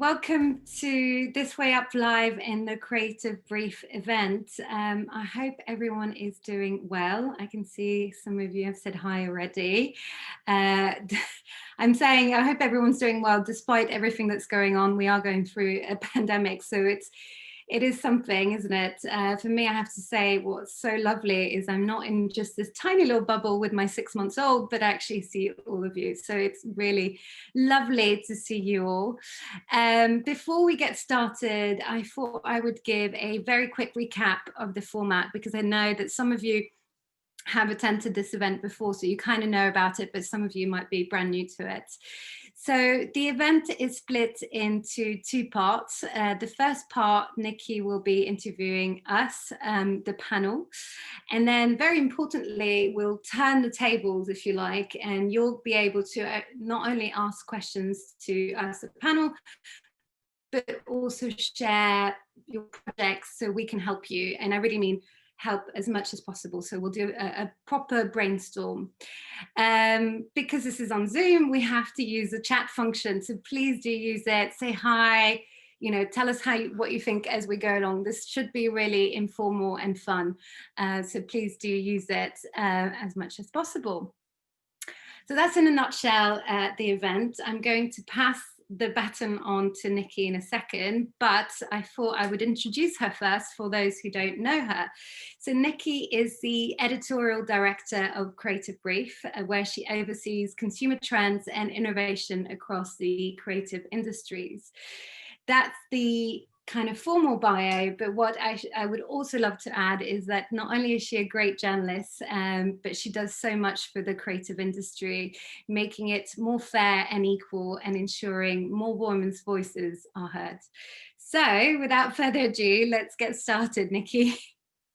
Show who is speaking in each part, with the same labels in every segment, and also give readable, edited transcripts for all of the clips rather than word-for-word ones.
Speaker 1: welcome to This Way Up Live in the Creative Brief event. I hope everyone is doing well. I can see some of you have said hi already. I'm saying I hope everyone's doing well despite everything that's going on. We are going through a pandemic, so it is something, isn't it? For me, I have to say what's so lovely is I'm not in just this tiny little bubble with my 6 months old, but I actually see all of you. So it's really lovely to see you all. Before we get started, I thought I would give a very quick recap of the format because I know that some of you have attended this event before, so you kind of know about it, but some of you might be brand new to it. So the event is split into two parts. The first part, Nikki will be interviewing us, the panel. And then very importantly, we'll turn the tables, if you like, and you'll be able to not only ask questions to us, the panel, but also share your projects so we can help you. And I really mean help as much as possible. So we'll do a proper brainstorm. Because this is on Zoom, we have to use the chat function. So please do use it, say hi, tell us what you think as we go along. This should be really informal and fun. So please do use it as much as possible. So that's in a nutshell the event. I'm going to pass the baton on to Nikki in a second, but I thought I would introduce her first for those who don't know her. So Nikki is the editorial director of Creative Brief, where she oversees consumer trends and innovation across the creative industries. That's the kind of formal bio, but what I would also love to add is that not only is she a great journalist, but she does so much for the creative industry, making it more fair and equal and ensuring more women's voices are heard. So without further ado, let's get started, Nikki.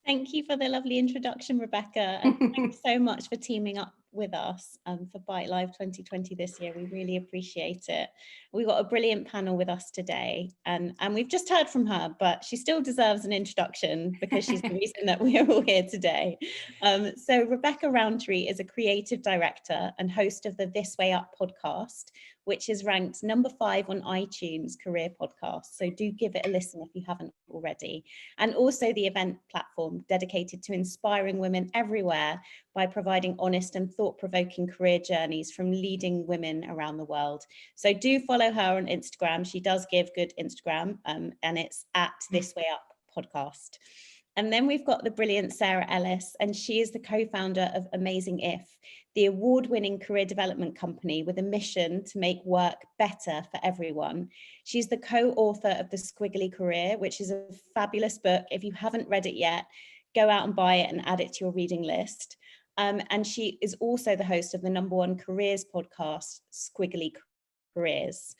Speaker 2: Thank you for the lovely introduction, Rebecca, and thank you so much for teaming up with us for Byte Live 2020 this year. We really appreciate it. We've got a brilliant panel with us today, and we've just heard from her, but she still deserves an introduction because she's the reason that we're all here today. So Rebecca Rowntree is a creative director and host of the This Way Up podcast, which is ranked #5 on iTunes career podcast. So do give it a listen if you haven't already. And also the event platform dedicated to inspiring women everywhere by providing honest and thought-provoking career journeys from leading women around the world. So do follow her on Instagram. She does give good Instagram, and it's at This Way Up podcast. And then we've got the brilliant Sarah Ellis, and she is the co-founder of Amazing If, the award-winning career development company with a mission to make work better for everyone. She's the co-author of The Squiggly Career, which is a fabulous book. If you haven't read it yet, go out and buy it and add it to your reading list. And she is also the host of the #1 careers podcast, Squiggly Careers.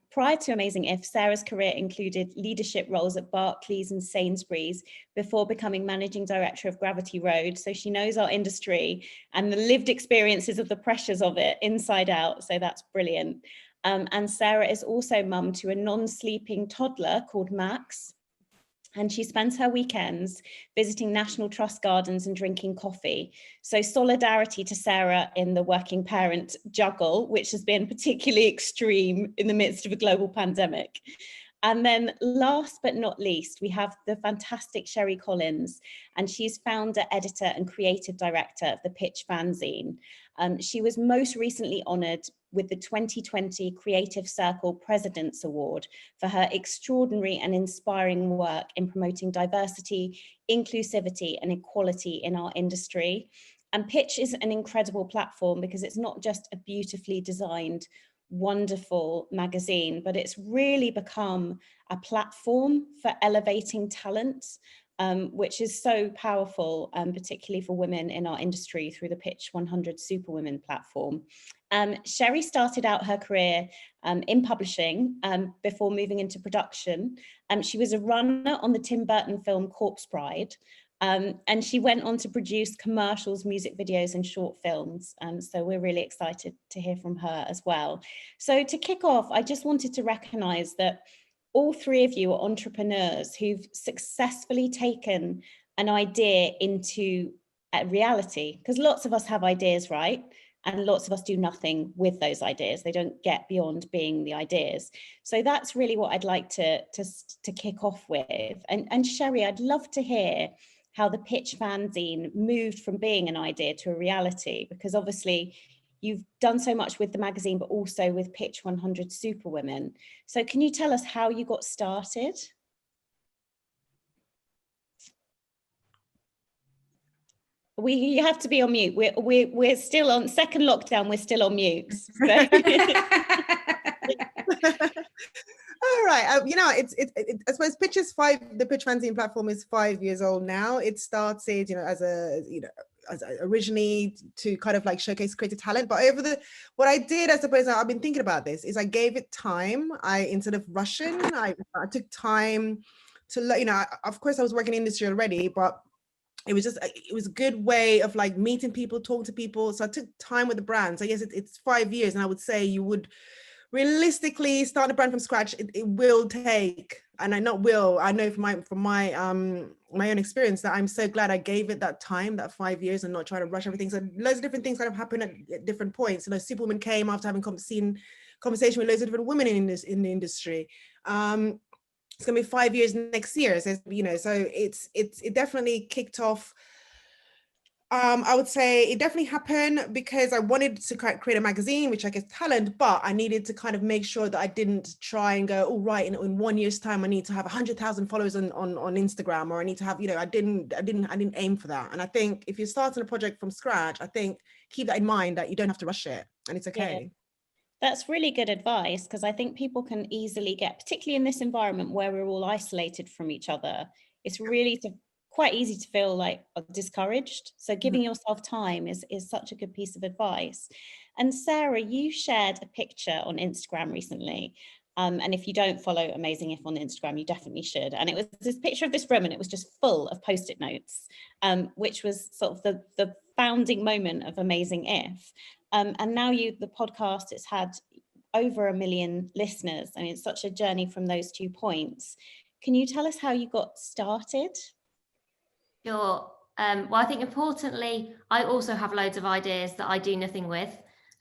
Speaker 2: Prior to Amazing If, Sarah's career included leadership roles at Barclays and Sainsbury's before becoming managing director of Gravity Road. So she knows our industry and the lived experiences of the pressures of it inside out. So that's brilliant. And Sarah is also mum to a non-sleeping toddler called Max. And she spends her weekends visiting National Trust gardens and drinking coffee. So solidarity to Sarah in the working parent juggle, which has been particularly extreme in the midst of a global pandemic. And then last but not least, we have the fantastic Sherry Collins, and she's founder, editor, and creative director of the Pitch fanzine. She was most recently honoured with the 2020 Creative Circle President's Award for her extraordinary and inspiring work in promoting diversity, inclusivity, and equality in our industry. And Pitch is an incredible platform because it's not just a beautifully designed, wonderful magazine, but it's really become a platform for elevating talent, which is so powerful, particularly for women in our industry through the Pitch 100 Superwomen platform. Sherry started out her career in publishing before moving into production. She was a runner on the Tim Burton film Corpse Bride. And she went on to produce commercials, music videos, and short films. So we're really excited to hear from her as well. So to kick off, I just wanted to recognize that all three of you are entrepreneurs who've successfully taken an idea into reality, because lots of us have ideas, right? And lots of us do nothing with those ideas. They don't get beyond being the ideas. So that's really what I'd like to kick off with. And Sherry, I'd love to hear how the Pitch fanzine moved from being an idea to a reality, because obviously you've done so much with the magazine, but also with Pitch 100 Superwomen. So can you tell us how you got started? You have to be on mute. We're still on second lockdown. We're still on mute. So.
Speaker 3: All right. I suppose the Pitch fanzine platform is 5 years old now. It started, as originally to kind of like showcase creative talent. But what I did, I suppose, I've been thinking about this, is I gave it time. Instead of rushing, I took time to, of course I was working in industry already, but it was a good way of like meeting people, talking to people. So I took time with the brand. So yes, it's 5 years. And I would say you would realistically start a brand from scratch. It will take, and I know from my own experience, that I'm so glad I gave it that time, that 5 years, and not try to rush everything. So loads of different things kind of happen at different points. Superwoman came after having conversation with loads of different women in the industry. It's gonna be 5 years next year, so so it definitely kicked off. I would say it definitely happened because I wanted to create a magazine, which I guess talent, but I needed to kind of make sure that I didn't try and go, oh right, in 1 year's time I need to have 100,000 followers on Instagram, or I need to have, I didn't aim for that. And I think if you're starting a project from scratch, I think keep that in mind, that you don't have to rush it, and it's okay.
Speaker 2: Yeah. That's really good advice, because I think people can easily get, particularly in this environment where we're all isolated from each other, it's really quite easy to feel like discouraged. So giving yourself time is such a good piece of advice. And Sarah, you shared a picture on Instagram recently. And if you don't follow Amazing If on Instagram, you definitely should. And it was this picture of this room, and it was just full of Post-it notes, which was sort of the founding moment of Amazing If. And now the podcast, it's had over 1 million listeners, and it's such a journey from those 2 points. Can you tell us how you got started?
Speaker 4: Sure. Well, I think importantly, I also have loads of ideas that I do nothing with.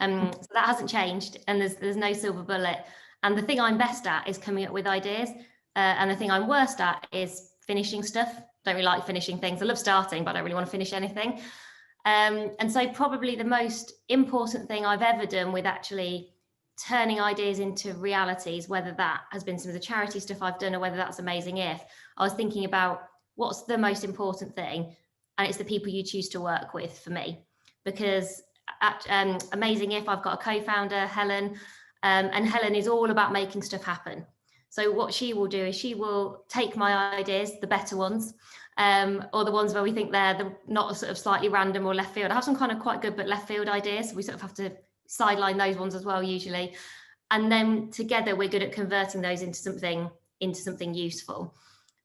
Speaker 4: So that hasn't changed, and there's no silver bullet. And the thing I'm best at is coming up with ideas. And the thing I'm worst at is finishing stuff. Don't really like finishing things. I love starting, but I don't really want to finish anything. And so probably the most important thing I've ever done with actually turning ideas into realities, whether that has been some of the charity stuff I've done or whether that's Amazing If, I was thinking about what's the most important thing, and it's the people you choose to work with for me. Because at Amazing If, I've got a co-founder, Helen, and Helen is all about making stuff happen. So what she will do is she will take my ideas, the better ones, or the ones where we think they're not sort of slightly random or left field. I have some kind of quite good but left field ideas. We sort of have to sideline those ones as well usually. And then together we're good at converting those into something useful.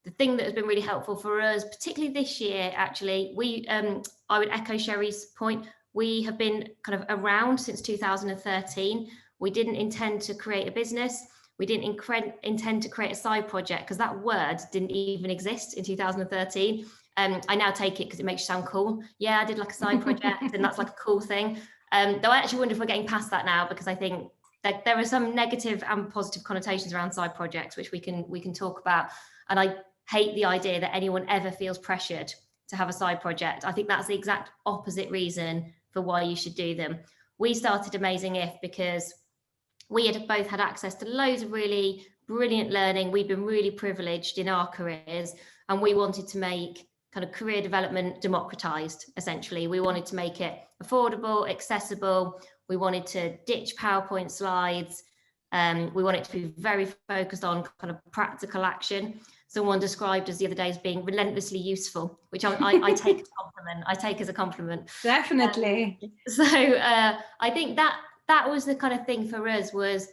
Speaker 4: The thing that has been really helpful for us, particularly this year, actually, I would echo Sherry's point. We have been kind of around since 2013. We didn't intend to create a business. We didn't intend to create a side project, because that word didn't even exist in 2013. I now take it because it makes you sound cool. Yeah, I did like a side project and that's like a cool thing. Though I actually wonder if we're getting past that now, because I think that there are some negative and positive connotations around side projects, which we can talk about. And I hate the idea that anyone ever feels pressured to have a side project. I think that's the exact opposite reason for why you should do them. We started Amazing If because we had both had access to loads of really brilliant learning. We've been really privileged in our careers, and we wanted to make kind of career development democratized, essentially. We wanted to make it affordable, accessible. We wanted to ditch PowerPoint slides. We wanted to be very focused on kind of practical action. Someone described us the other day as being relentlessly useful, which I take as a compliment. I take as a compliment.
Speaker 1: Definitely.
Speaker 4: So I think that was the kind of thing for us, was,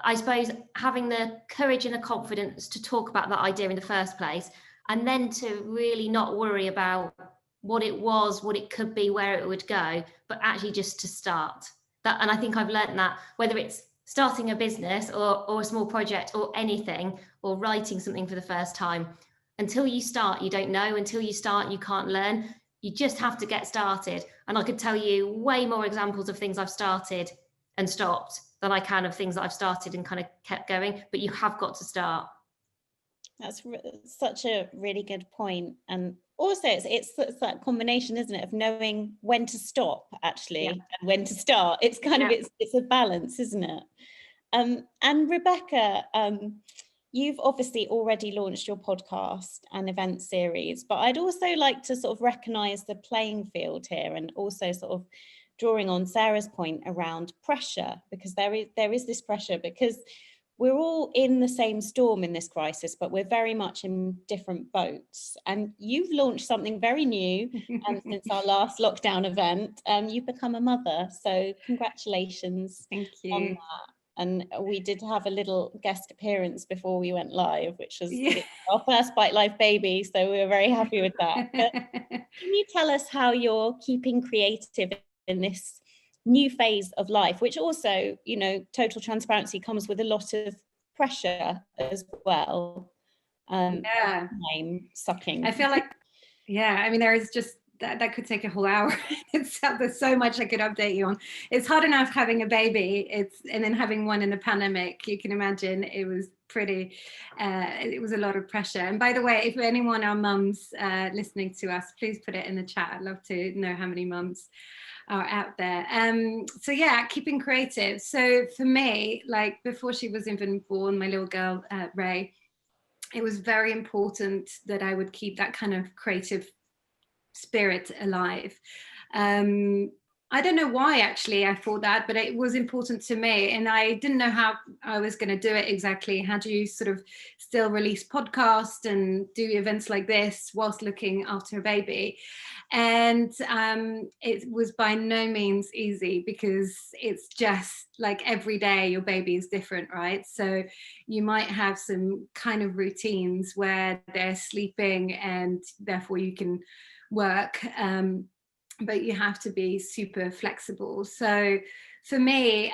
Speaker 4: I suppose, having the courage and the confidence to talk about that idea in the first place, and then to really not worry about what it was, what it could be, where it would go, but actually just to start. And I think I've learned that, whether it's starting a business or a small project or anything, or writing something for the first time, until you start, you don't know. Until you start, you can't learn. You just have to get started. And I could tell you way more examples of things I've started and stopped than I can of things that I've started and kind of kept going. But you have got to start.
Speaker 2: That's such a really good point. And also it's that combination, isn't it, of knowing when to stop actually and when to start. It's kind of, it's a balance, isn't it? And Rebecca, you've obviously already launched your podcast and event series, but I'd also like to sort of recognise the playing field here, and also sort of drawing on Sarah's point around pressure, because there is this pressure, because we're all in the same storm in this crisis, but we're very much in different boats. And you've launched something very new since our last lockdown event. You've become a mother, so congratulations.
Speaker 1: Thank you.
Speaker 2: On that. And we did have a little guest appearance before we went live, which was our first Bite Live baby, so we were very happy with that. But can you tell us how you're keeping creative in this new phase of life, which also, you know, total transparency, comes with a lot of pressure as well? Time sucking.
Speaker 1: I feel like, I mean, there is just that could take a whole hour. There's so much I could update you on. It's hard enough having a baby, and then having one in a pandemic. You can imagine it was pretty, it was a lot of pressure. And by the way, if anyone are mums listening to us, please put it in the chat. I'd love to know how many mums are out there. So yeah, keeping creative. So for me, like before she was even born, my little girl, Ray, it was very important that I would keep that kind of creative spirit alive. I don't know why actually I thought that, but it was important to me, and I didn't know how I was going to do it exactly. How do you sort of still release podcasts and do events like this whilst looking after a baby? And it was by no means easy, because it's just like every day your baby is different, right? So you might have some kind of routines where they're sleeping and therefore you can work, but you have to be super flexible. So for me,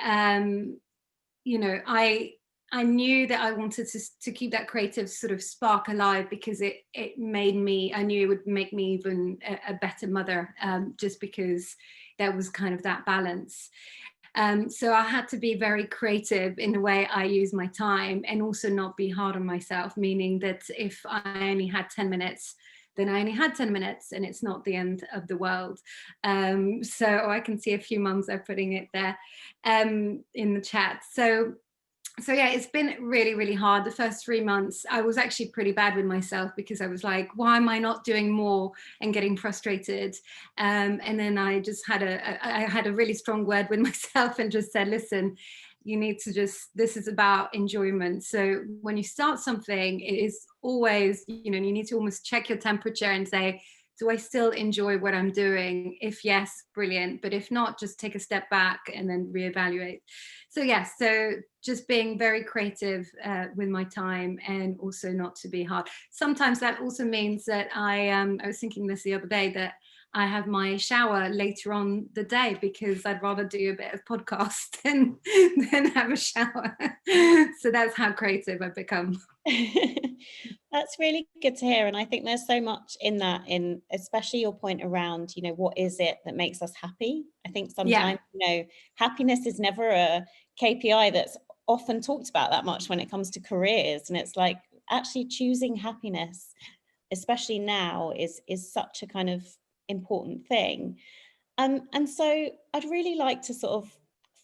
Speaker 1: you know, I knew that I wanted to keep that creative sort of spark alive, because it made me, I knew it would make me even a better mother, just because there was kind of that balance. So I had to be very creative in the way I use my time, and also not be hard on myself, meaning that if I only had 10 minutes, then I only had 10 minutes, and it's not the end of the world. So I can see a few mums are putting it there in the chat. So yeah, it's been really, really hard. The first 3 months, I was actually pretty bad with myself, because I was like, why am I not doing more, and getting frustrated. And then I just had a really strong word with myself, and just said, listen, you need to this is about enjoyment. So when you start something, it is always, you know, you need to almost check your temperature and say, do I still enjoy what I'm doing? If yes, brilliant. But if not, just take a step back and then reevaluate. So yes, so just being very creative with my time, and also not to be hard. Sometimes that also means that I was thinking this the other day, that I have my shower later on the day, because I'd rather do a bit of podcast than have a shower. So that's how creative I've become.
Speaker 2: That's really good to hear. And I think there's so much in that, in especially your point around, you know, what is it that makes us happy? I think sometimes, you know, happiness is never a KPI that's often talked about that much when it comes to careers. And it's like, actually choosing happiness, especially now, is such a kind of important thing. And so I'd really like to sort of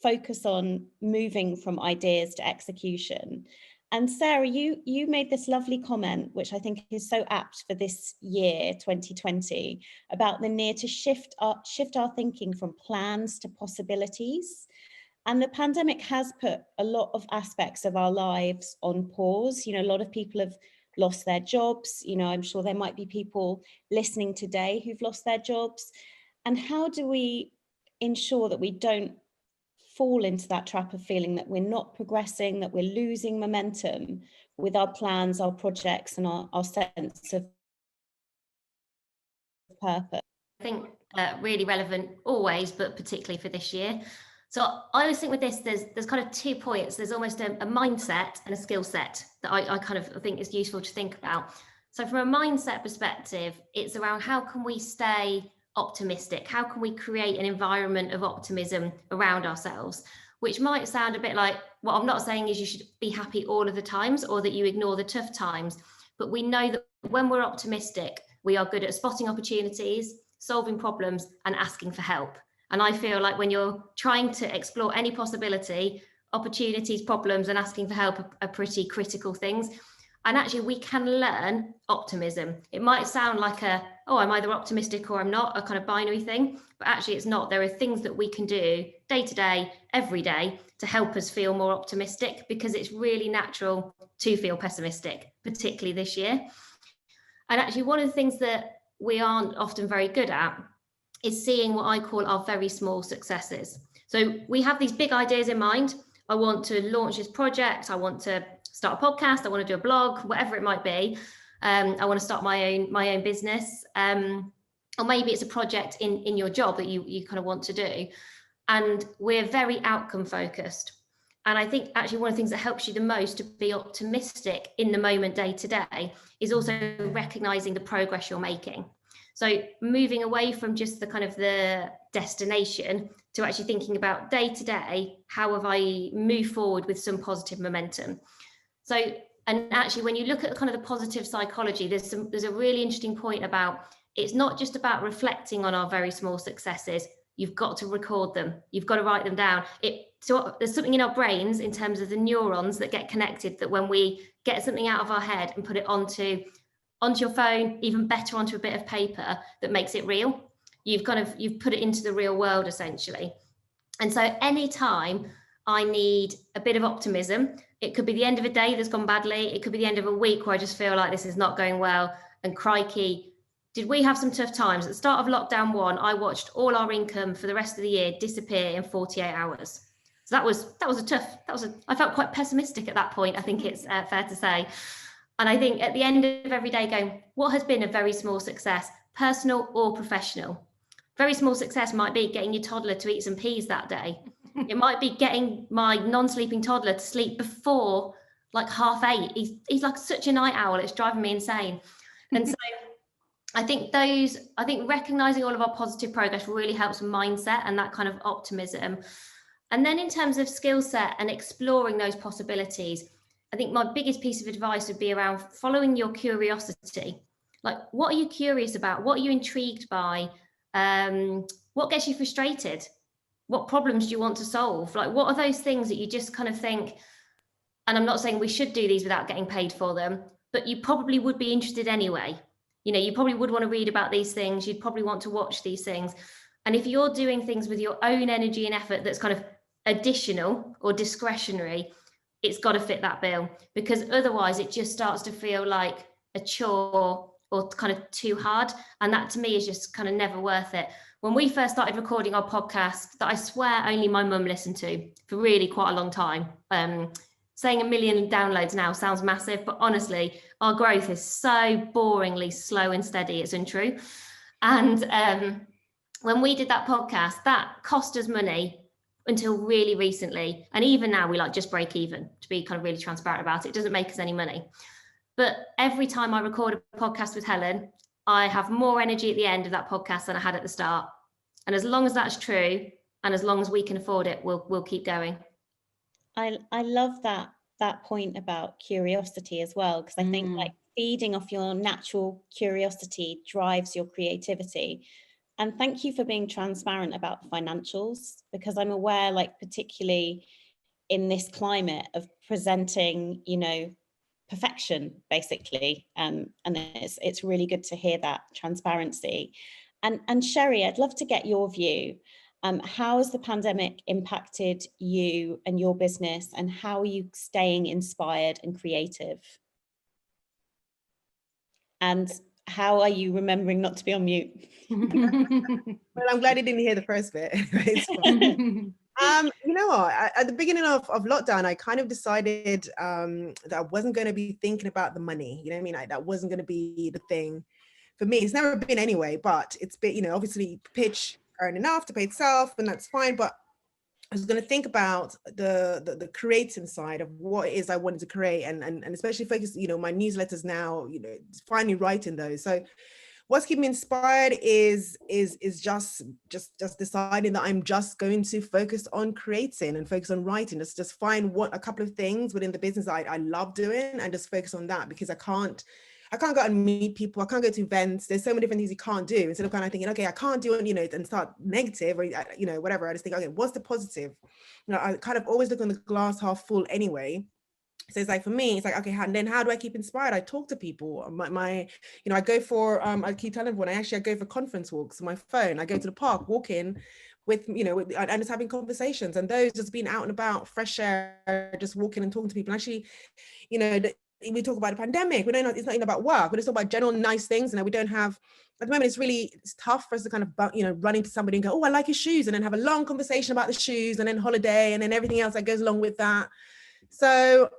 Speaker 2: focus on moving from ideas to execution. And Sarah, you made this lovely comment, which I think is so apt for this year, 2020, about the need to shift our thinking from plans to possibilities. And the pandemic has put a lot of aspects of our lives on pause. You know, a lot of people have lost their jobs. You know, I'm sure there might be people listening today who've lost their jobs. And how do we ensure that we don't fall into that trap of feeling that we're not progressing, that we're losing momentum with our plans, our projects, and our sense of purpose?
Speaker 4: I think really relevant always, but particularly for this year. So I always think with this, there's kind of 2 points. There's almost a mindset and a skill set that I kind of think is useful to think about. So from a mindset perspective, it's around how can we stay optimistic? How can we create an environment of optimism around ourselves? Which might sound a bit like, what I'm not saying is you should be happy all of the times or that you ignore the tough times, but we know that when we're optimistic, we are good at spotting opportunities, solving problems, and asking for help. And I feel like when you're trying to explore any possibility, opportunities, problems, and asking for help are pretty critical things. And actually, we can learn optimism. It might sound like I'm either optimistic or I'm not, a kind of binary thing, but actually it's not. There are things that we can do day to day, every day, to help us feel more optimistic, because it's really natural to feel pessimistic, particularly this year. And actually, one of the things that we aren't often very good at is seeing what I call our very small successes. So we have these big ideas in mind. I want to launch this project. I want to start a podcast. I want to do a blog, whatever it might be. I want to start my own business. Or maybe it's a project in your job that you kind of want to do. And we're very outcome focused. And I think actually one of the things that helps you the most to be optimistic in the moment, day to day, is also recognizing the progress you're making. So moving away from just the kind of the destination to actually thinking about day to day, how have I moved forward with some positive momentum? So, and actually when you look at kind of the positive psychology, there's a really interesting point about, it's not just about reflecting on our very small successes. You've got to record them. You've got to write them down. So there's something in our brains in terms of the neurons that get connected, that when we get something out of our head and put it onto your phone, even better onto a bit of paper, that makes it real. You've put it into the real world, essentially. And so anytime I need a bit of optimism, it could be the end of a day that's gone badly. It could be the end of a week where I just feel like this is not going well. And crikey, did we have some tough times? At the start of lockdown 1, I watched all our income for the rest of the year disappear in 48 hours. So I felt quite pessimistic at that point, I think it's fair to say. And I think at the end of every day going, what has been a very small success, personal or professional? Very small success might be getting your toddler to eat some peas that day. It might be getting my non-sleeping toddler to sleep before like 8:30. He's like such a night owl, it's driving me insane. And so I think recognizing all of our positive progress really helps mindset and that kind of optimism. And then in terms of skill set and exploring those possibilities, I think my biggest piece of advice would be around following your curiosity. Like, what are you curious about? What are you intrigued by? What gets you frustrated? What problems do you want to solve? Like, what are those things that you just kind of think, and I'm not saying we should do these without getting paid for them, but you probably would be interested anyway. You know, you probably would want to read about these things. You'd probably want to watch these things. And if you're doing things with your own energy and effort that's kind of additional or discretionary, it's got to fit that bill, because otherwise it just starts to feel like a chore or kind of too hard. And that to me is just kind of never worth it. When we first started recording our podcast, that I swear only my mum listened to for really quite a long time. Saying 1 million downloads now sounds massive, but honestly, our growth is so boringly slow and steady, it's untrue. And when we did that podcast, that cost us money until really recently. And even now we just break even, to be kind of really transparent about it. It doesn't make us any money. But every time I record a podcast with Helen, I have more energy at the end of that podcast than I had at the start. And as long as that's true, and as long as we can afford it, we'll keep going.
Speaker 2: I love that point about curiosity as well, because I think like feeding off your natural curiosity drives your creativity. And thank you for being transparent about the financials, because I'm aware, like particularly in this climate of presenting, you know, perfection basically, and it's really good to hear that transparency. And Sherry, I'd love to get your view. How has the pandemic impacted you and your business, and how are you staying inspired and creative? And how are you remembering not to be on mute?
Speaker 3: Well, I'm glad you didn't hear the first bit. You know what? At the beginning of lockdown, I kind of decided that I wasn't going to be thinking about the money. You know what I mean? That wasn't going to be the thing for me. It's never been anyway, but it's been, you know, obviously pitch earn enough to pay itself, and that's fine. But I was going to think about the creative side of what it is I wanted to create, and especially focus, you know, my newsletters now, you know, finally writing those. So what's keeping me inspired is just deciding that I'm just going to focus on creating and focus on writing. Just find a couple of things within the business I love doing and just focus on that, because I can't go out and meet people. I can't go to events. There's so many different things you can't do. Instead of kind of thinking, okay, I can't do it, you know, and start negative or, you know, whatever. I just think, okay, what's the positive? You know, I kind of always look on the glass half full anyway. So it's like, for me, it's like, okay, and then how do I keep inspired? I talk to people. My you know, I go for, I keep telling everyone, I go for conference walks on my phone. I go to the park, walking with, you know, and just having conversations, and those just being out and about, fresh air, just walking and talking to people. And actually, you know, we talk about the pandemic. We don't know, it's not even about work. We just talk about general nice things. And we don't have, at the moment, it's tough for us to kind of, you know, run into somebody and go, oh, I like your shoes, and then have a long conversation about the shoes, and then holiday, and then everything else that goes along with that. So,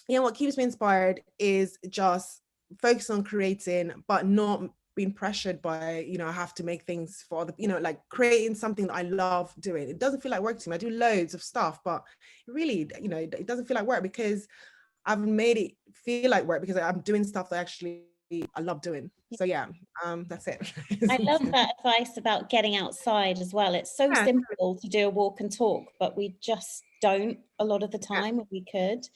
Speaker 3: you know, what keeps me inspired is just focus on creating, but not being pressured by, you know, I have to make things for other, you know, like creating something that I love doing. It doesn't feel like work to me. I do loads of stuff, but really, you know, it doesn't feel like work, because I've made it feel like work because I'm doing stuff that actually I love doing. So yeah, that's it.
Speaker 2: I love that advice about getting outside as well. It's so simple to do a walk and talk, but we just don't a lot of the time when we could.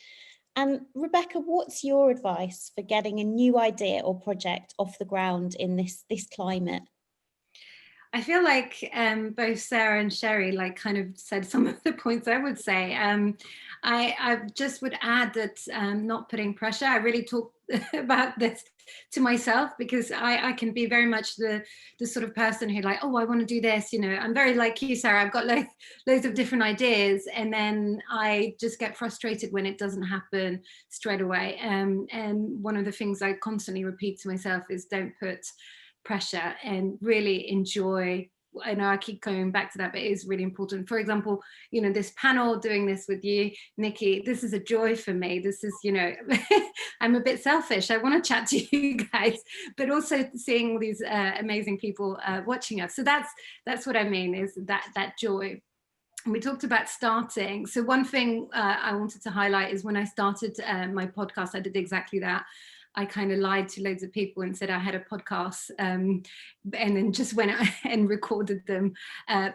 Speaker 2: And Rebecca, what's your advice for getting a new idea or project off the ground in this climate?
Speaker 1: I feel like both Sarah and Sherry like kind of said some of the points I would say. I just would add that not putting pressure. I really talk about this to myself, because I can be very much the sort of person who like, oh, I want to do this, you know. I'm very like you, Sarah. I've got like loads of different ideas, and then I just get frustrated when it doesn't happen straight away. And one of the things I constantly repeat to myself is don't put pressure, and really enjoy. I know I keep going back to that, but it is really important. For example, you know, this panel, doing this with you, Nikki, this is a joy for me. This is, you know, I'm a bit selfish. I want to chat to you guys, but also seeing all these amazing people watching us. So that's what I mean, is that joy. And we talked about starting. So one thing I wanted to highlight is when I started my podcast, I did exactly that. I kind of lied to loads of people and said I had a podcast, and then just went and recorded them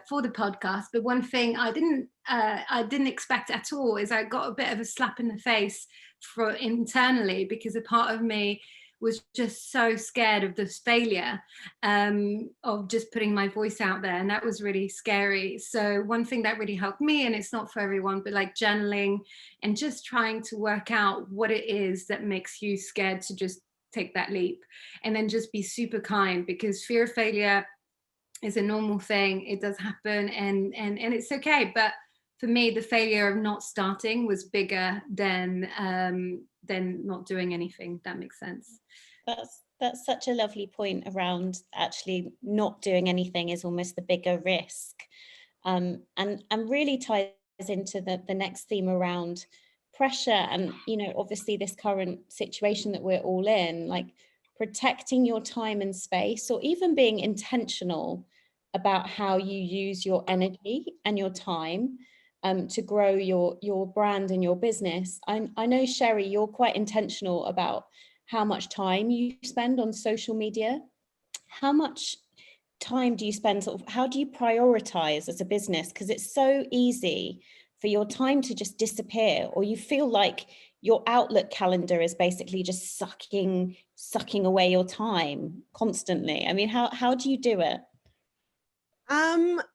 Speaker 1: for the podcast. But one thing I didn't expect at all is I got a bit of a slap in the face for internally, because a part of me was just so scared of this failure of just putting my voice out there, and that was really scary. So one thing that really helped me, and it's not for everyone, but like journaling and just trying to work out what it is that makes you scared to just take that leap, and then just be super kind, because fear of failure is a normal thing. It does happen, and it's okay. But for me, the failure of not starting was bigger than not doing anything. That makes sense.
Speaker 2: That's such a lovely point around actually not doing anything is almost the bigger risk, and really ties into the next theme around pressure. And, you know, obviously this current situation that we're all in, like protecting your time and space, or even being intentional about how you use your energy and your time to grow your brand and your business. I know, Sherry, you're quite intentional about how much time you spend on social media. How much time do you spend, sort of, how do you prioritize as a business? Because it's so easy for your time to just disappear, or you feel like your Outlook calendar is basically just sucking away your time constantly. I mean, how do you do it?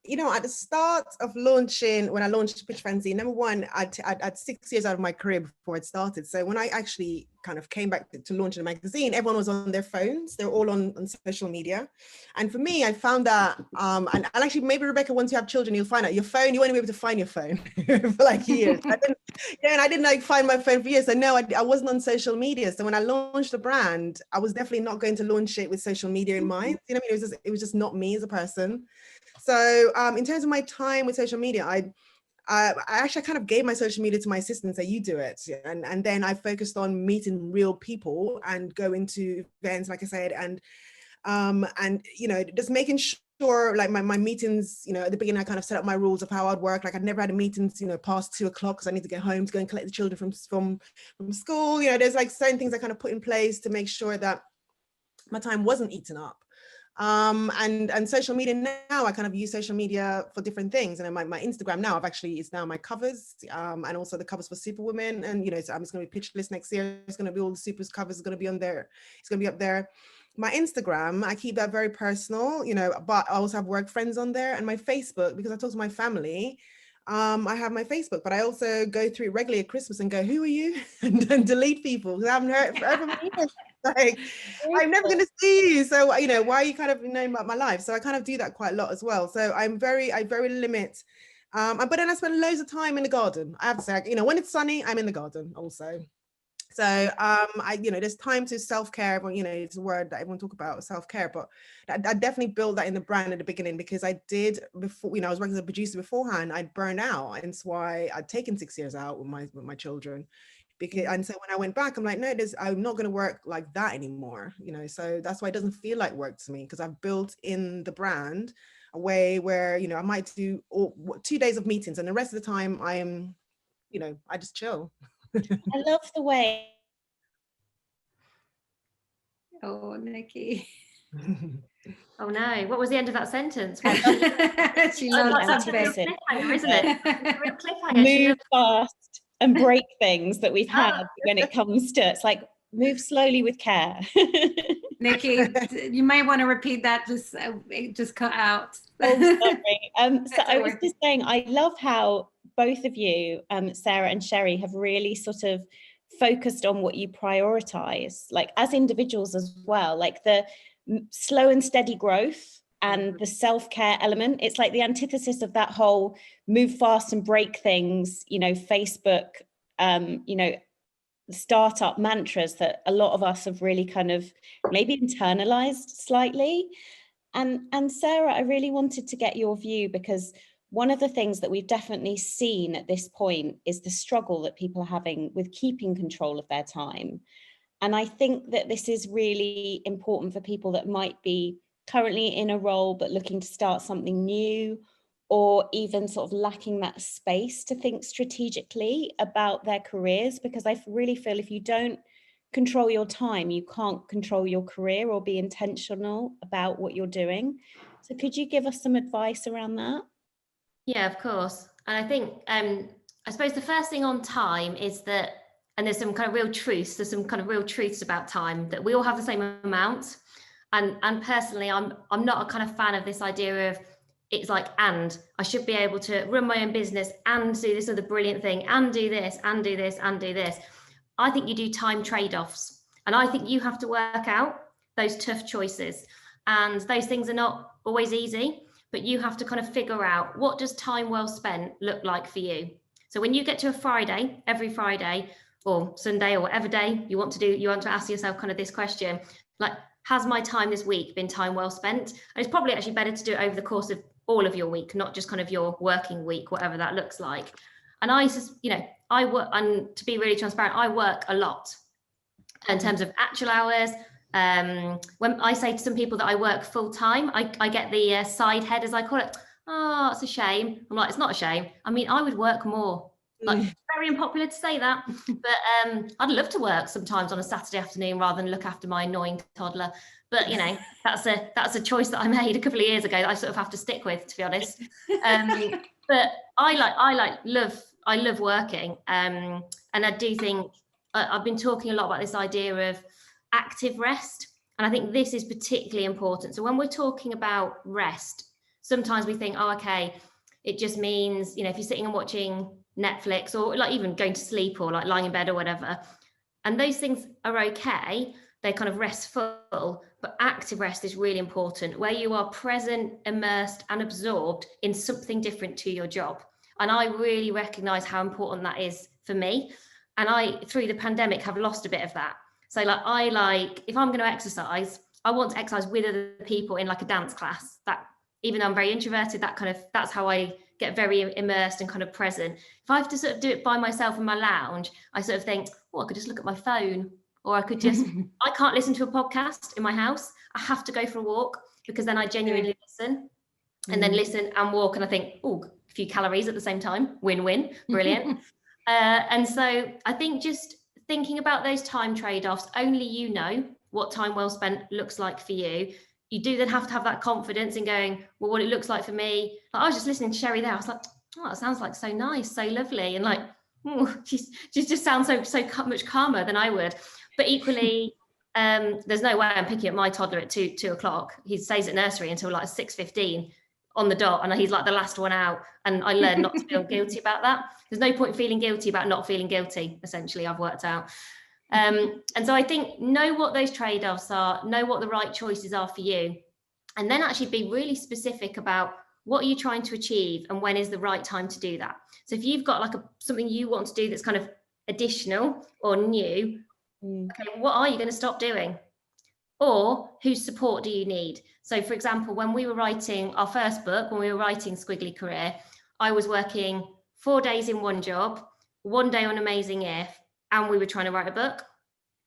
Speaker 3: You know, at the start of launching, when I launched Pitch Frenzy, number one, I'd 6 years out of my career before it started. So when I actually kind of came back to launch a magazine, everyone was on their phones. They're all on social media. And for me, I found that, and actually maybe Rebecca, once you have children, you'll find out your phone, you won't be able to find your phone for like years. I didn't like find my phone for years. So no, I wasn't on social media. So when I launched the brand, I was definitely not going to launch it with social media in mind. You know what I mean? It was just not me as a person. So in terms of my time with social media, I actually kind of gave my social media to my assistant, say, you do it. And then I focused on meeting real people and going to events, like I said, and you know, just making sure, like my meetings, you know, at the beginning, I kind of set up my rules of how I'd work. Like I'd never had a meetings, you know, past 2 o'clock, because I need to get home to go and collect the children from school. You know, there's like certain things I kind of put in place to make sure that my time wasn't eaten up. And social media now, I kind of use social media for different things. And my Instagram now, it's now my covers, and also the covers for Superwoman. And, you know, so it's going to be Pitch List next year. It's going to be all the Super's covers is going to be on there. It's going to be up there. My Instagram, I keep that very personal, you know, but I also have work friends on there. And my Facebook, because I talk to my family, I have my Facebook, but I also go through it regularly at Christmas and go, who are you? and delete people because I haven't heard from you. Like, I'm never going to see you. So, you know, why are you kind of knowing about my life? So I kind of do that quite a lot as well. So I very limit. But then I spend loads of time in the garden. I have to say, you know, when it's sunny, I'm in the garden also. So, you know, there's time to self-care, but, you know, it's a word that everyone talk about, self-care, but I definitely built that in the brand at the beginning because I did before, you know, I was working as a producer beforehand, I'd burned out. And that's why I'd taken 6 years out with my children. Because, and so when I went back, I'm like, no, I'm not going to work like that anymore, you know, so that's why it doesn't feel like work to me because I've built in the brand a way where, you know, I might do 2 days of meetings and the rest of the time I am, you know, I just chill.
Speaker 2: I love the way.
Speaker 1: Oh, Nikki.
Speaker 4: Oh no, what was the end of that sentence?
Speaker 1: She loves
Speaker 4: That's a real
Speaker 2: antithesis.
Speaker 4: cliffhanger, isn't it? It's a real cliffhanger. She
Speaker 2: Move
Speaker 4: loves-
Speaker 2: fast and break things that we've had when it comes to, it's like move slowly with care.
Speaker 1: Nikki, you may want to repeat that, it just cut out.
Speaker 2: Oh, sorry. So I was
Speaker 1: alright.
Speaker 2: just saying, I love how both of you, Sarah and Sherry, have really sort of focused on what you prioritize, like as individuals as well, like the slow and steady growth and the self-care element. It's like the antithesis of that whole move fast and break things, you know, Facebook, you know, startup mantras that a lot of us have really kind of maybe internalized slightly. And Sarah, I really wanted to get your view because one of the things that we've definitely seen at this point is the struggle that people are having with keeping control of their time. And I think that this is really important for people that might be currently in a role but looking to start something new, or even sort of lacking that space to think strategically about their careers, because I really feel if you don't control your time, you can't control your career or be intentional about what you're doing. So could you give us some advice around that?
Speaker 4: Yeah, of course. And I think, I suppose the first thing on time is that, and there's some kind of real truths about time, that we all have the same amount. And personally, I'm not a kind of fan of this idea of, it's like, and I should be able to run my own business and do this other brilliant thing and do this and do this and do this. I think you do time trade-offs, and I think you have to work out those tough choices, and those things are not always easy, but you have to kind of figure out, what does time well spent look like for you? So when you get to a Friday, every Friday or Sunday or whatever day you want to do, you want to ask yourself kind of this question, like, has my time this week been time well spent? And it's probably actually better to do it over the course of all of your week, not just kind of your working week, whatever that looks like. And I just, you know, I work, and to be really transparent, I work a lot in terms of actual hours. When I say to some people that I work full time, I get the side head, as I call it. Oh, it's a shame. I'm like, it's not a shame. I mean, I would work more. Like, very unpopular to say that, but I'd love to work sometimes on a Saturday afternoon rather than look after my annoying toddler. But you know, that's a choice that I made a couple of years ago that I sort of have to stick with, to be honest. But I love working, and I do think I've been talking a lot about this idea of active rest, and I think this is particularly important. So when we're talking about rest, sometimes we think, oh, okay, it just means, you know, if you're sitting and watching Netflix, or like even going to sleep, or like lying in bed or whatever, and those things are okay, they're kind of restful, but active rest is really important, where you are present, immersed and absorbed in something different to your job. And I really recognize how important that is for me, and I, through the pandemic, have lost a bit of that. So like if I'm going to exercise, I want to exercise with other people in like a dance class. That, even though I'm very introverted, that's how I get very immersed and kind of present. If I have to sort of do it by myself in my lounge, I sort of think, oh, I could just look at my phone, or I could just, I can't listen to a podcast in my house. I have to go for a walk, because then I genuinely listen, and then listen and walk, and I think, oh, a few calories at the same time, win-win, brilliant. And so I think just thinking about those time trade-offs, only you know what time well spent looks like for you. You do then have to have that confidence in going, well, what it looks like for me. Like, I was just listening to Sherry there. I was like, oh, it sounds like so nice, so lovely. And like, she just sounds so much calmer than I would. But equally, there's no way I'm picking up my toddler at 2 o'clock. He stays at nursery until like 6:15 on the dot, and he's like the last one out. And I learned not to feel guilty about that. There's no point feeling guilty about not feeling guilty, essentially, I've worked out. And so I think know what those trade-offs are, know what the right choices are for you, and then actually be really specific about what are you trying to achieve and when is the right time to do that. So if you've got like something you want to do that's kind of additional or new, okay, what are you going to stop doing? Or whose support do you need? So for example, when we were writing our first book, when we were writing Squiggly Career, I was working 4 days in one job, 1 day on Amazing If, and we were trying to write a book.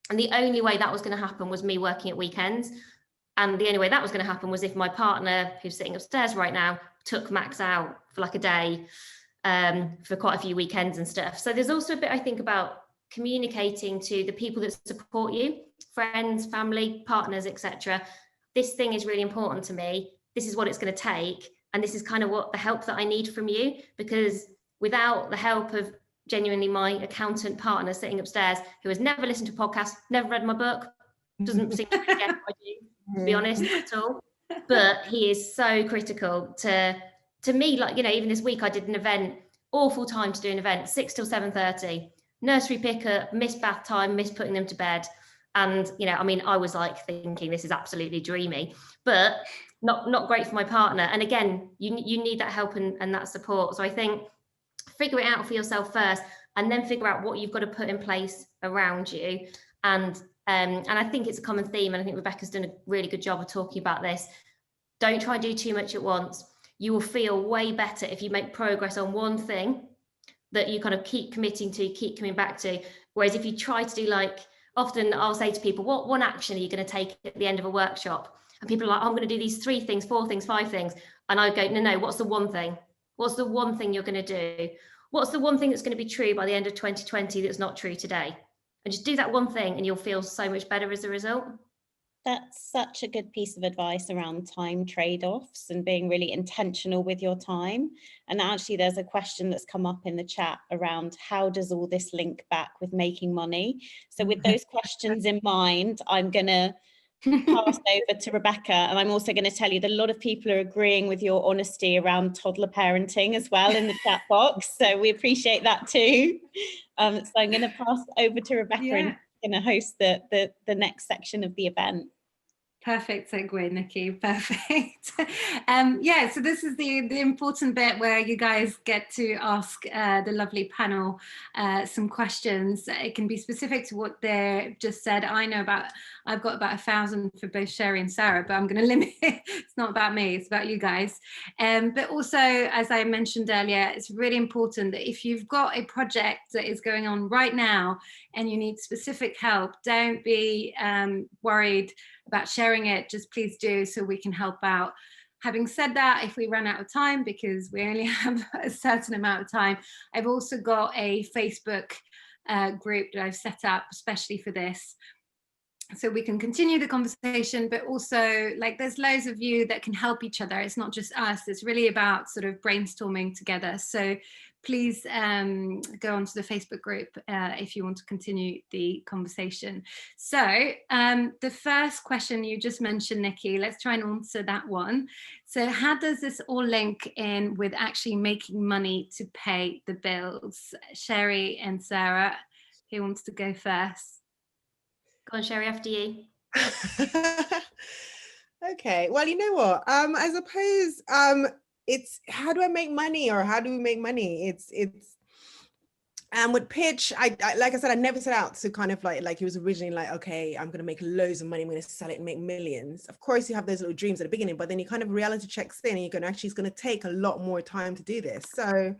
Speaker 4: And the only way that was going to happen was me working at weekends. And the only way that was going to happen was if my partner, who's sitting upstairs right now, took Max out for like a day, for quite a few weekends and stuff. So there's also a bit, I think, about communicating to the people that support you, friends, family, partners, etc. This thing is really important to me. This is what it's going to take. And this is kind of what the help that I need from you, because without the help of genuinely my accountant partner sitting upstairs, who has never listened to podcasts, never read my book, doesn't seem to really get what I do, to be honest, at all. But he is so critical to me. Like, you know, even this week I did an event, awful time to do an event, 6 till 7:30, nursery pickup, missed bath time, missed putting them to bed. And, you know, I mean, I was like thinking this is absolutely dreamy, but not great for my partner. And again, you need that help and that support. So I think figure it out for yourself first, and then figure out what you've got to put in place around you. And I think it's a common theme, and I think Rebecca's done a really good job of talking about this. Don't try and do too much at once. You will feel way better if you make progress on one thing that you kind of keep committing to, keep coming back to. Whereas if you try to do, like, often I'll say to people, what one action are you going to take at the end of a workshop? And people are like, oh, I'm going to do these 3 things, 4 things, 5 things. And I go, no, what's the one thing? What's the one thing you're going to do? What's the one thing that's going to be true by the end of 2020 that's not true today? And just do that one thing and you'll feel so much better as a result.
Speaker 2: That's such a good piece of advice around time trade-offs and being really intentional with your time. And actually, there's a question that's come up in the chat around how does all this link back with making money? So with those questions in mind, I'm going to pass over to Rebecca, and I'm also going to tell you that a lot of people are agreeing with your honesty around toddler parenting as well in the chat box, so we appreciate that too. So I'm going to pass over to Rebecca, and going to host the next section of the event.
Speaker 1: Perfect segue, Nikki. Perfect. Yeah, so this is the important bit where you guys get to ask the lovely panel some questions. It can be specific to what they just said. I've got about 1,000 for both Sherry and Sarah, but I'm going to limit it. It's not about me, it's about you guys. But also, as I mentioned earlier, it's really important that if you've got a project that is going on right now and you need specific help, don't be worried about sharing it. Just please do, so we can help out. Having said that, if we run out of time, because we only have a certain amount of time, I've also got a Facebook group that I've set up especially for this, so we can continue the conversation, but also, like, there's loads of you that can help each other. It's not just us, it's really about sort of brainstorming together. So please go onto the Facebook group if you want to continue the conversation. So the first question you just mentioned, Nikki, let's try and answer that one. So how does this all link in with actually making money to pay the bills? Sherry and Sarah, who wants to go first?
Speaker 4: Go on, Sherry, after you.
Speaker 3: Okay, well, you know what? I suppose it's how do I make money, or how do we make money? It's with Pitch, I like I said, I never set out to kind of like it was originally like, okay, I'm gonna make loads of money, I'm gonna sell it and make millions. Of course, you have those little dreams at the beginning, but then you kind of reality checks in, and you're gonna actually, it's gonna take a lot more time to do this. So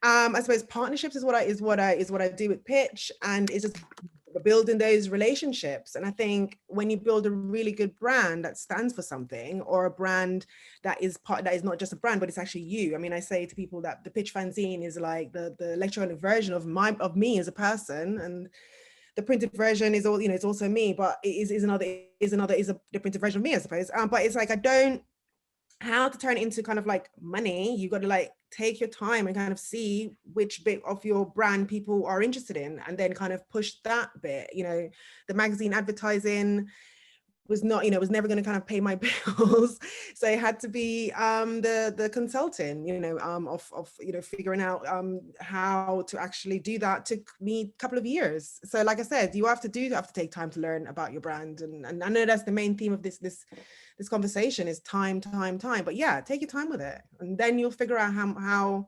Speaker 3: I suppose partnerships is what I do with Pitch, and it's just building those relationships. And I think when you build a really good brand that stands for something, or a brand that is not just a brand, but it's actually you. I mean, I say to people that the Pitch fanzine is like the electronic version of me as a person, and the printed version is all, you know, it's also me, but it is the printed version of me, I suppose. But it's like, I don't, how to turn it into kind of like money. You got to like take your time and kind of see which bit of your brand people are interested in, and then kind of push that bit. You know, the magazine advertising was not, you know, was never going to kind of pay my bills, so it had to be the consulting, you know, of you know, figuring out how to actually do that. Took me a couple of years. So like I said, you have to take time to learn about your brand, and I know that's the main theme of this conversation is time. But yeah, take your time with it, and then you'll figure out how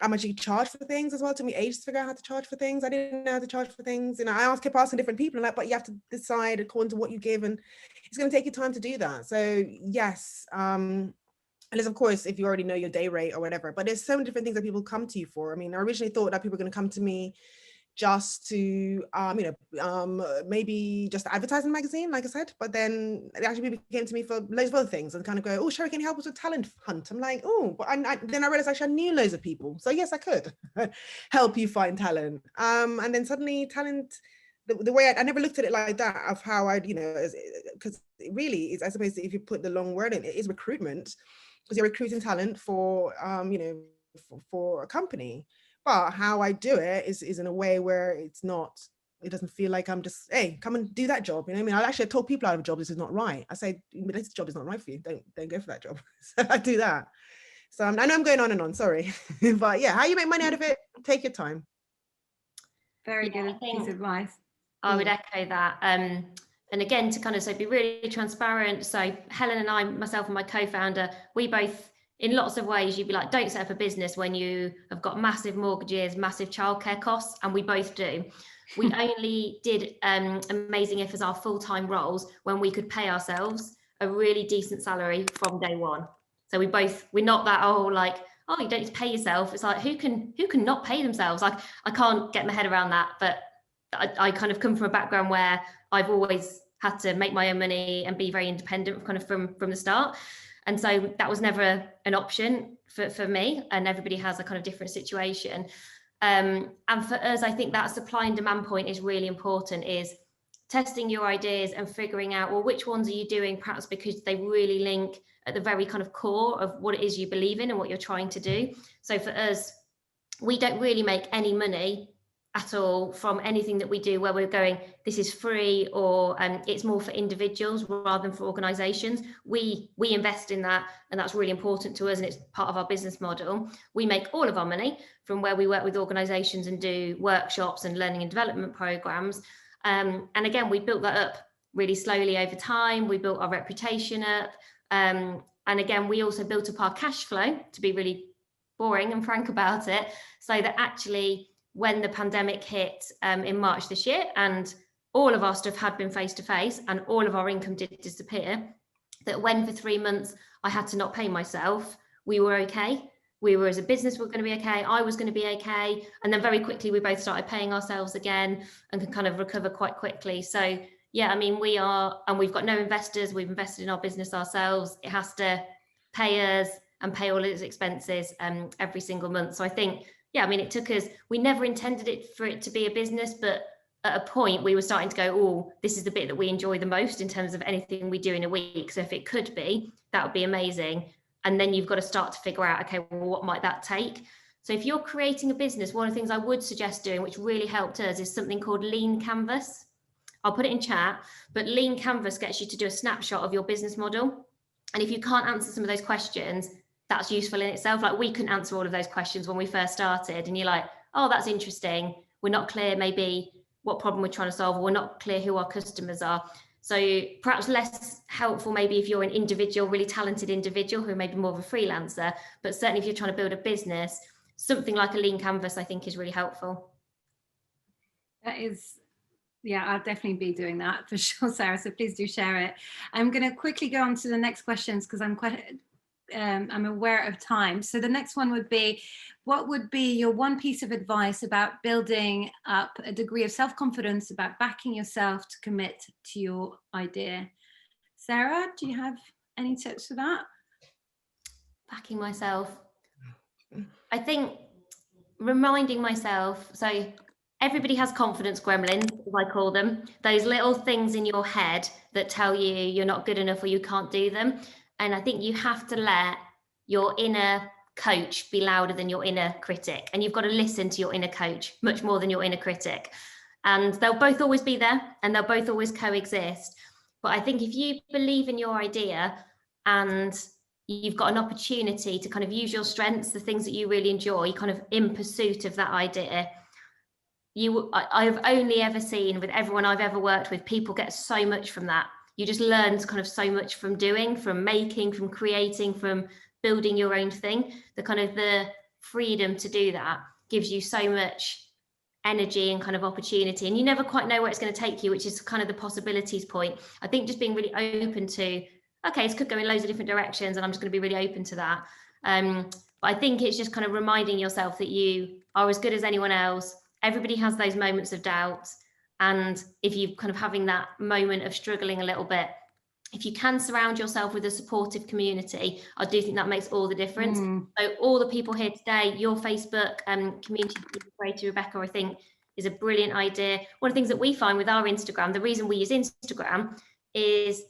Speaker 3: much you charge for things as well. It took me ages to figure out how to charge for things. I didn't know how to charge for things. You know, I kept asking different people, like, but you have to decide according to what you give, and it's going to take you time to do that. So yes, unless of course if you already know your day rate or whatever. But there's so many different things that people come to you for. I mean, I originally thought that people were going to come to me just to you know, maybe just advertise in a magazine, like I said, but then actually people came to me for loads of other things and kind of go, oh, Sherry, can you help us with talent hunt? I'm like, oh, but then I realized actually I knew loads of people, so yes, I could help you find talent. And then suddenly talent, the way I never looked at it like that, of how I'd, you know, because it really is, I suppose, if you put the long word in, it is recruitment, because you're recruiting talent for you know, for a company. But how I do it is in a way where it doesn't feel like I'm just, hey, come and do that job. You know what I mean? I actually told people out of a job, this is not right. I say, this job is not right for you. Don't go for that job. So I do that. So I know I'm going on and on, sorry. But yeah, how you make money out of it, take your time.
Speaker 1: Very good piece of advice.
Speaker 4: I would echo that. And again, to kind of be really transparent. So Helen and I, myself and my co-founder, we both, in lots of ways, you'd be like, don't set up a business when you have got massive mortgages, massive childcare costs, and we both do. We only did Amazing If as our full-time roles when we could pay ourselves a really decent salary from day one. So we're not that, like, oh, you don't need to pay yourself. It's like, who can not pay themselves? Like, I can't get my head around that, but I kind of come from a background where I've always had to make my own money and be very independent kind of from the start. And so that was never an option for me, and everybody has a kind of different situation. And for us, I think that supply and demand point is really important, is testing your ideas and figuring out, well, which ones are you doing perhaps because they really link at the very kind of core of what it is you believe in and what you're trying to do. So for us, we don't really make any money at all from anything that we do where we're going, this is free, or it's more for individuals rather than for organizations. We invest in that, and that's really important to us, and it's part of our business model. We make all of our money from where we work with organizations and do workshops and learning and development programs. And again, we built that up really slowly over time. We built our reputation up. And again, we also built up our cash flow, to be really boring and frank about it, so that actually when the pandemic hit in March this year, and all of our stuff had been face-to-face and all of our income did disappear, that when for 3 months I had to not pay myself, we were okay. We were, as a business, we're going to be okay. I was going to be okay. And then very quickly, we both started paying ourselves again and could kind of recover quite quickly. So yeah, I mean, we are, and we've got no investors. We've invested in our business ourselves. It has to pay us and pay all its expenses every single month. So I think, yeah, I mean, it took us, we never intended it for it to be a business, but at a point we were starting to go, oh, this is the bit that we enjoy the most in terms of anything we do in a week. So if it could be, that would be amazing. And then you've got to start to figure out, okay, well, what might that take? So if you're creating a business, one of the things I would suggest doing, which really helped us, is something called Lean Canvas. I'll put it in chat, but Lean Canvas gets you to do a snapshot of your business model. And if you can't answer some of those questions, that's useful in itself. Like, we couldn't answer all of those questions when we first started, and you're like, oh, that's interesting. We're not clear maybe what problem we're trying to solve, or we're not clear who our customers are. So perhaps less helpful maybe if you're an individual, really talented individual who may be more of a freelancer, but certainly if you're trying to build a business, something like a Lean Canvas, I think, is really helpful.
Speaker 1: That is, yeah, I'll definitely be doing that for sure, Sarah. So please do share it. I'm going to quickly go on to the next questions because I'm aware of time. So the next one would be, what would be your one piece of advice about building up a degree of self-confidence, about backing yourself to commit to your idea? Sarah, do you have any tips for that?
Speaker 4: Backing myself. I think reminding myself, so everybody has confidence gremlins, as I call them, those little things in your head that tell you you're not good enough or you can't do them. And I think you have to let your inner coach be louder than your inner critic. And you've got to listen to your inner coach much more than your inner critic. And they'll both always be there and they'll both always coexist. But I think if you believe in your idea and you've got an opportunity to kind of use your strengths, the things that you really enjoy, kind of in pursuit of that idea, I've only ever seen with everyone I've ever worked with, people get so much from that. You just learn kind of so much from doing, from making, from creating, from building your own thing. The freedom to do that gives you so much energy and kind of opportunity, and you never quite know where it's going to take you, which is kind of the possibilities point. I think just being really open to, okay, this could go in loads of different directions and I'm just going to be really open to that. But I think it's just kind of reminding yourself that you are as good as anyone else. Everybody has those moments of doubt. And if you're kind of having that moment of struggling a little bit, if you can surround yourself with a supportive community, I do think that makes all the difference. So all the people here today, your Facebook community creator, Rebecca, I think is a brilliant idea. One of the things that we find with our Instagram, the reason we use Instagram is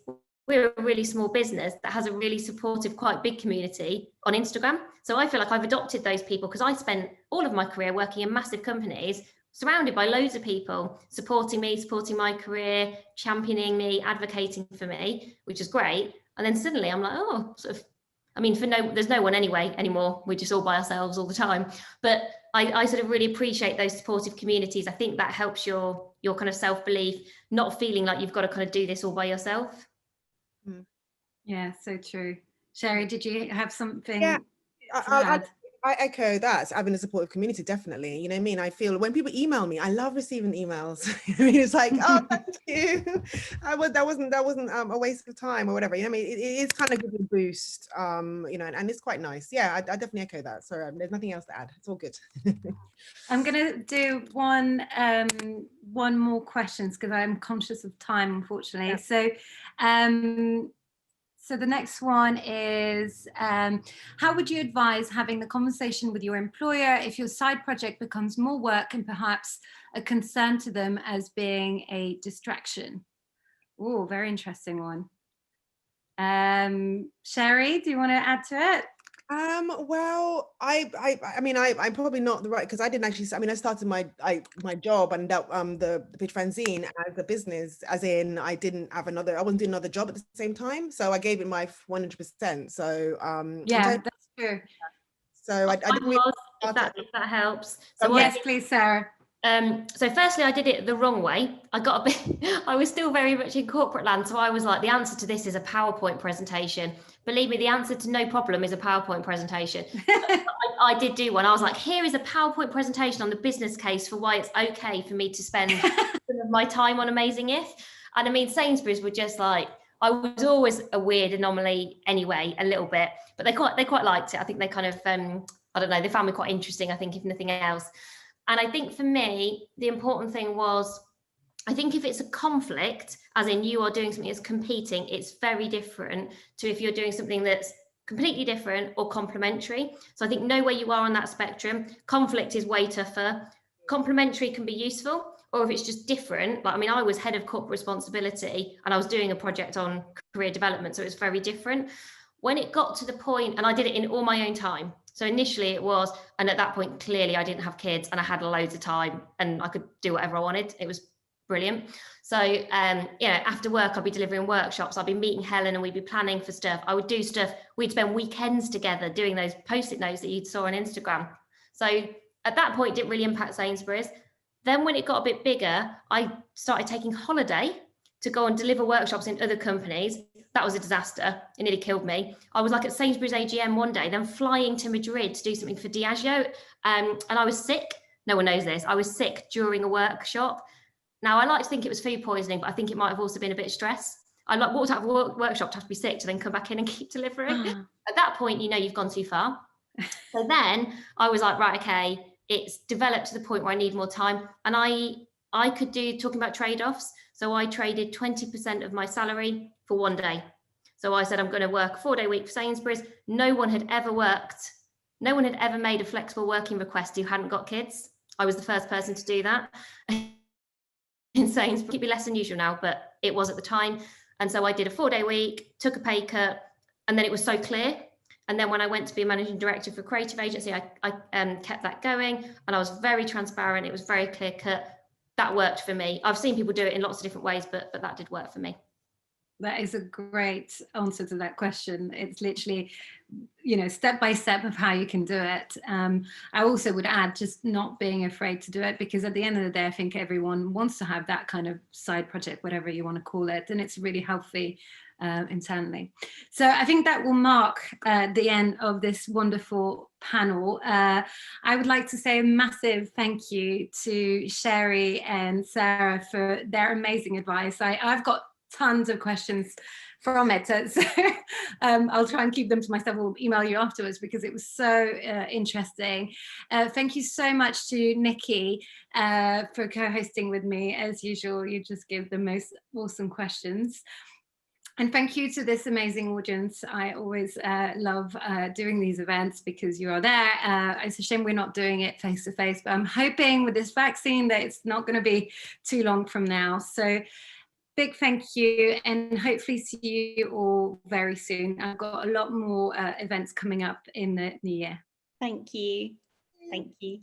Speaker 4: we're a really small business that has a really supportive, quite big community on Instagram. So I feel like I've adopted those people because I spent all of my career working in massive companies, surrounded by loads of people supporting me, supporting my career, championing me, advocating for me, which is great. And then suddenly I'm like, oh, there's no one anyway anymore. We're just all by ourselves all the time. But I sort of really appreciate those supportive communities. I think that helps your kind of self-belief, not feeling like you've got to kind of do this all by yourself.
Speaker 1: Yeah, so true. Sherry, did you have something?
Speaker 3: Yeah,
Speaker 1: to add?
Speaker 3: I echo that. Having a supportive community, definitely. You know what I mean? I feel when people email me, I love receiving emails. I mean, it's like, oh, thank you. That wasn't a waste of time or whatever. You know what I mean? It is kind of a boost, and it's quite nice. Yeah, I definitely echo that. So there's nothing else to add. It's all good.
Speaker 1: I'm gonna do one more questions because I'm conscious of time, unfortunately. Yeah. So the next one is, how would you advise having the conversation with your employer if your side project becomes more work and perhaps a concern to them as being a distraction? Oh, very interesting one. Sherry, do you want to add to it?
Speaker 3: Well, I'm probably not the right, because I didn't actually, I started my job and that the Pitch Fanzine as a business, as in I wasn't doing another job at the same time, so I gave it my 100%. So
Speaker 1: yeah, that's true.
Speaker 3: So I didn't really,
Speaker 4: if that helps.
Speaker 1: So yes, please, Sarah.
Speaker 4: So firstly, I did it the wrong way. I was still very much in corporate land. So I was like, the answer to this is a PowerPoint presentation. Believe me, the answer to no problem is a PowerPoint presentation. I did do one. I was like, here is a PowerPoint presentation on the business case for why it's okay for me to spend some of my time on Amazing If. And I mean, Sainsbury's were just like, I was always a weird anomaly anyway, a little bit, but they quite liked it. I think they kind of, I don't know, they found me quite interesting, I think, if nothing else. And I think for me, the important thing was, I think if it's a conflict, as in you are doing something that's competing, it's very different to if you're doing something that's completely different or complementary. So I think know where you are on that spectrum. Conflict is way tougher. Complementary can be useful, or if it's just different, like, I mean, I was head of corporate responsibility and I was doing a project on career development, so it's very different. When it got to the point, and I did it in all my own time. So initially it was, and at that point, clearly I didn't have kids and I had loads of time and I could do whatever I wanted. It was brilliant. So, after work, I'd be delivering workshops. I'd be meeting Helen and we'd be planning for stuff. I would do stuff. We'd spend weekends together doing those Post-it notes that you saw on Instagram. So at that point, it didn't really impact Sainsbury's. Then when it got a bit bigger, I started taking holiday to go and deliver workshops in other companies. That was a disaster. It nearly killed me. I was like at Sainsbury's AGM one day, then flying to Madrid to do something for Diageo. And I was sick. No one knows this. I was sick during a workshop. Now, I like to think it was food poisoning, but I think it might have also been a bit of stress. I walked out of a workshop to have to be sick to then come back in and keep delivering. At that point, you've gone too far. So then I was like, right, okay, it's developed to the point where I need more time. And I could do, talking about trade-offs. So I traded 20% of my salary for one day. So I said, I'm going to work a 4-day week for Sainsbury's. No one had ever made a flexible working request who hadn't got kids. I was the first person to do that. Insane, it's probably less than usual now, but it was at the time. And so I did a 4-day week, took a pay cut, and then it was so clear. And then when I went to be a managing director for a creative agency, I kept that going, and I was very transparent. It was very clear cut. That worked for me. I've seen people do it in lots of different ways, but that did work for me.
Speaker 1: That is a great answer to that question. It's literally, step by step of how you can do it. I also would add just not being afraid to do it, because at the end of the day, I think everyone wants to have that kind of side project, whatever you want to call it, and it's really healthy internally. So I think that will mark the end of this wonderful panel. I would like to say a massive thank you to Sherry and Sarah for their amazing advice. I've got tons of questions from it, so I'll try and keep them to myself. Or email you afterwards, because it was so interesting. Thank you so much to Nikki for co-hosting with me. As usual, you just give the most awesome questions. And thank you to this amazing audience. I always love doing these events because you are there. It's a shame we're not doing it face to face, but I'm hoping with this vaccine that it's not going to be too long from now. So big thank you, and hopefully see you all very soon. I've got a lot more events coming up in the new year.
Speaker 2: Thank you. Thank you.